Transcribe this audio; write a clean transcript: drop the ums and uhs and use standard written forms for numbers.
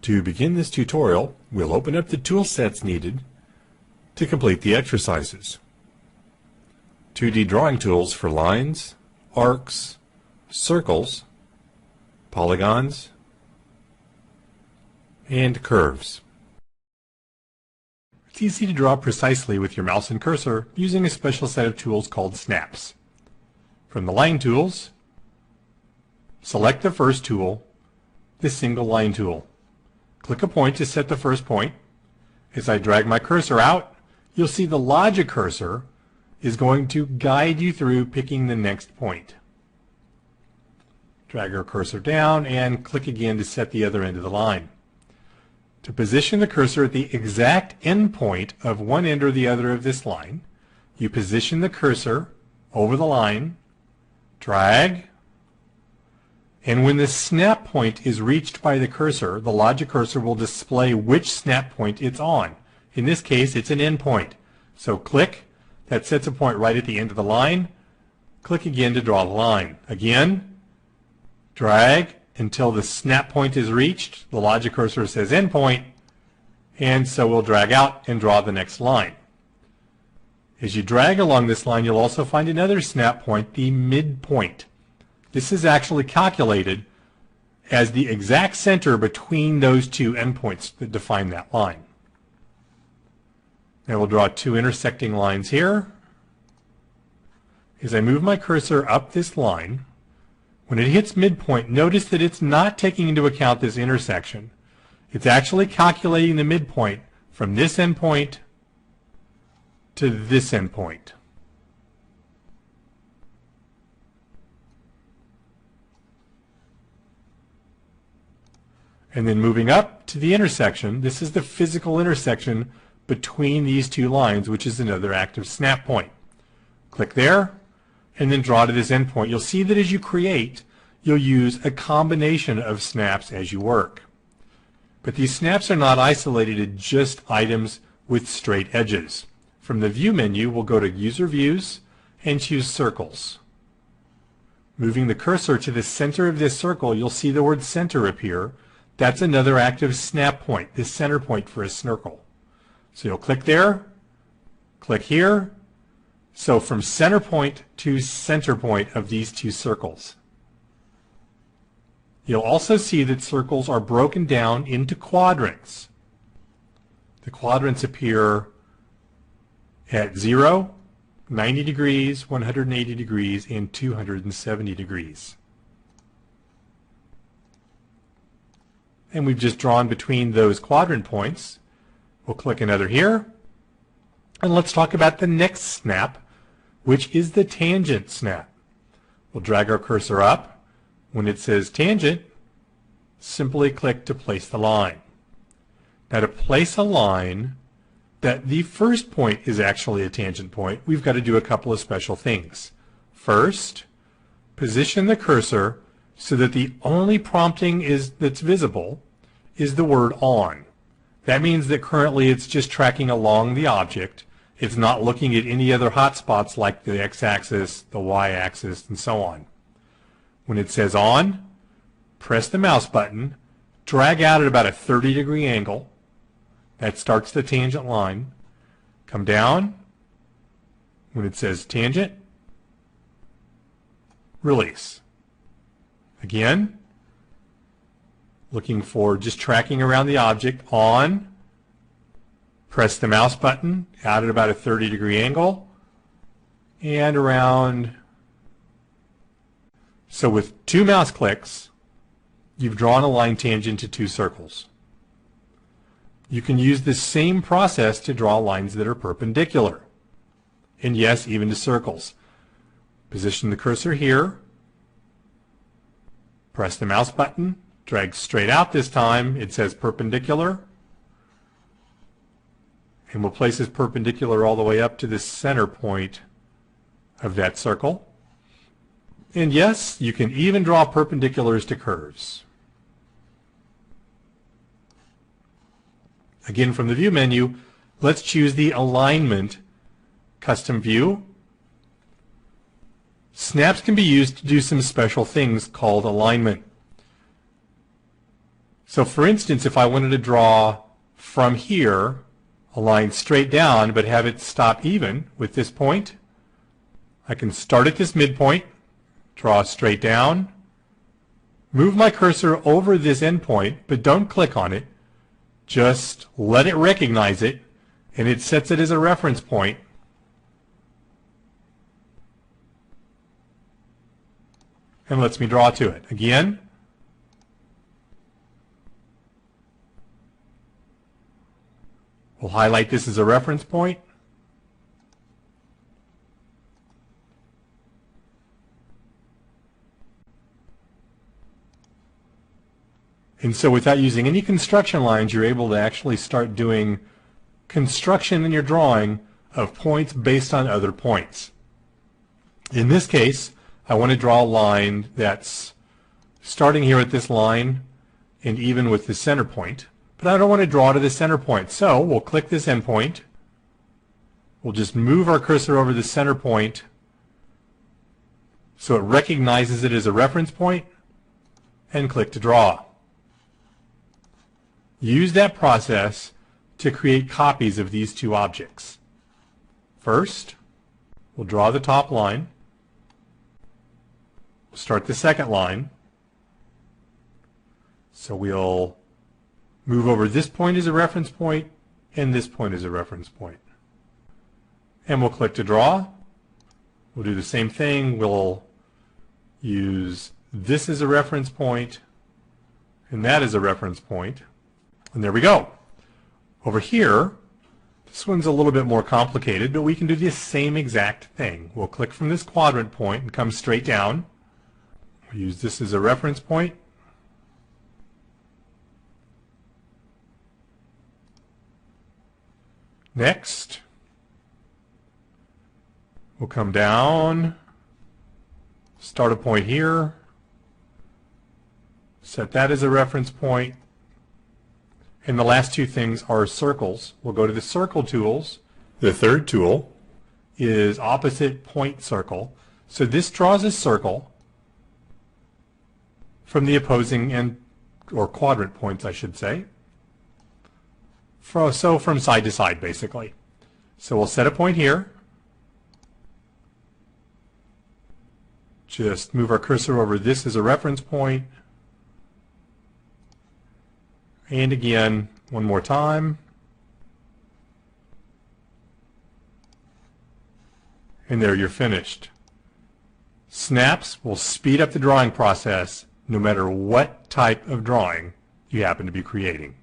To begin this tutorial, we'll open up the tool sets needed to complete the exercises. 2D drawing tools for lines, arcs, circles, polygons, and curves. It's easy to draw precisely with your mouse and cursor using a special set of tools called snaps. From the line tools, select the first tool, the single line tool. Click a point to set the first point. As I drag my cursor out, you'll see the LogiCursor is going to guide you through picking the next point. Drag our cursor down and click again to set the other end of the line. To position the cursor at the exact end point of one end or the other of this line, you position the cursor over the line, drag, and when the snap point is reached by the cursor, the LogiCursor will display which snap point it's on. In this case, it's an end point. So click, that sets a point right at the end of the line. Click again to draw the line. Again, drag until the snap point is reached. The LogiCursor says end point, and so we'll drag out and draw the next line. As you drag along this line, you'll also find another snap point, the midpoint. This is actually calculated as the exact center between those two endpoints that define that line. Now we'll draw two intersecting lines here. As I move my cursor up this line, when it hits midpoint, notice that it's not taking into account this intersection. It's actually calculating the midpoint from this endpoint to this endpoint. And then moving up to the intersection, this is the physical intersection between these two lines, which is another active snap point. Click there, and then draw to this endpoint. You'll see that as you create, you'll use a combination of snaps as you work. But these snaps are not isolated to just items with straight edges. From the View menu, we'll go to User Views and choose Circles. Moving the cursor to the center of this circle, you'll see the word Center appear. That's another active snap point, this center point for a circle. So you'll click there, click here. So from center point to center point of these two circles. You'll also see that circles are broken down into quadrants. The quadrants appear at 0, 90 degrees, 180 degrees, and 270 degrees. And we've just drawn between those quadrant points. We'll click another here. And let's talk about the next snap, which is the tangent snap. We'll drag our cursor up. When it says tangent, simply click to place the line. Now to place a line that the first point is actually a tangent point, we've got to do a couple of special things. First, position the cursor so that the only prompting that's visible is the word on. That means that currently it's just tracking along the object. It's not looking at any other hotspots like the x-axis, the y-axis, and so on. When it says on, press the mouse button, drag out at about a 30-degree angle. That starts the tangent line. Come down. When it says tangent, release. Again, looking for just tracking around the object, on, press the mouse button, out at about a 30-degree angle, and around. So with two mouse clicks, you've drawn a line tangent to two circles. You can use the same process to draw lines that are perpendicular, and yes, even to circles. Position the cursor here, press the mouse button, drag straight out this time. It says perpendicular, and we'll place this perpendicular all the way up to the center point of that circle. And yes, you can even draw perpendiculars to curves. Again, from the View menu, let's choose the Alignment Custom View. Snaps can be used to do some special things called alignment. So for instance, if I wanted to draw from here a line straight down but have it stop even with this point, I can start at this midpoint, draw straight down, move my cursor over this endpoint, but don't click on it. Just let it recognize it, and it sets it as a reference point. And lets me draw to it. Again, we'll highlight this as a reference point. And so without using any construction lines, you're able to actually start doing construction in your drawing of points based on other points. In this case, I want to draw a line that's starting here at this line and even with the center point. But I don't want to draw to the center point. So we'll click this endpoint. We'll just move our cursor over the center point so it recognizes it as a reference point and click to draw. Use that process to create copies of these two objects. First, we'll draw the top line. We'll start the second line. So we'll move over this point as a reference point and this point as a reference point. And we'll click to draw. We'll do the same thing. We'll use this as a reference point and that as a reference point. And there we go. Over here, this one's a little bit more complicated, but we can do the same exact thing. We'll click from this quadrant point and come straight down. We'll use this as a reference point. Next, we'll come down, start a point here, set that as a reference point. And the last two things are circles. We'll go to the circle tools. The third tool is opposite point circle. So this draws a circle from the opposing end, or quadrant points, I should say. So from side to side, basically. So we'll set a point here. Just move our cursor over this as a reference point. And again, one more time. And there you're finished. Snaps will speed up the drawing process no matter what type of drawing you happen to be creating.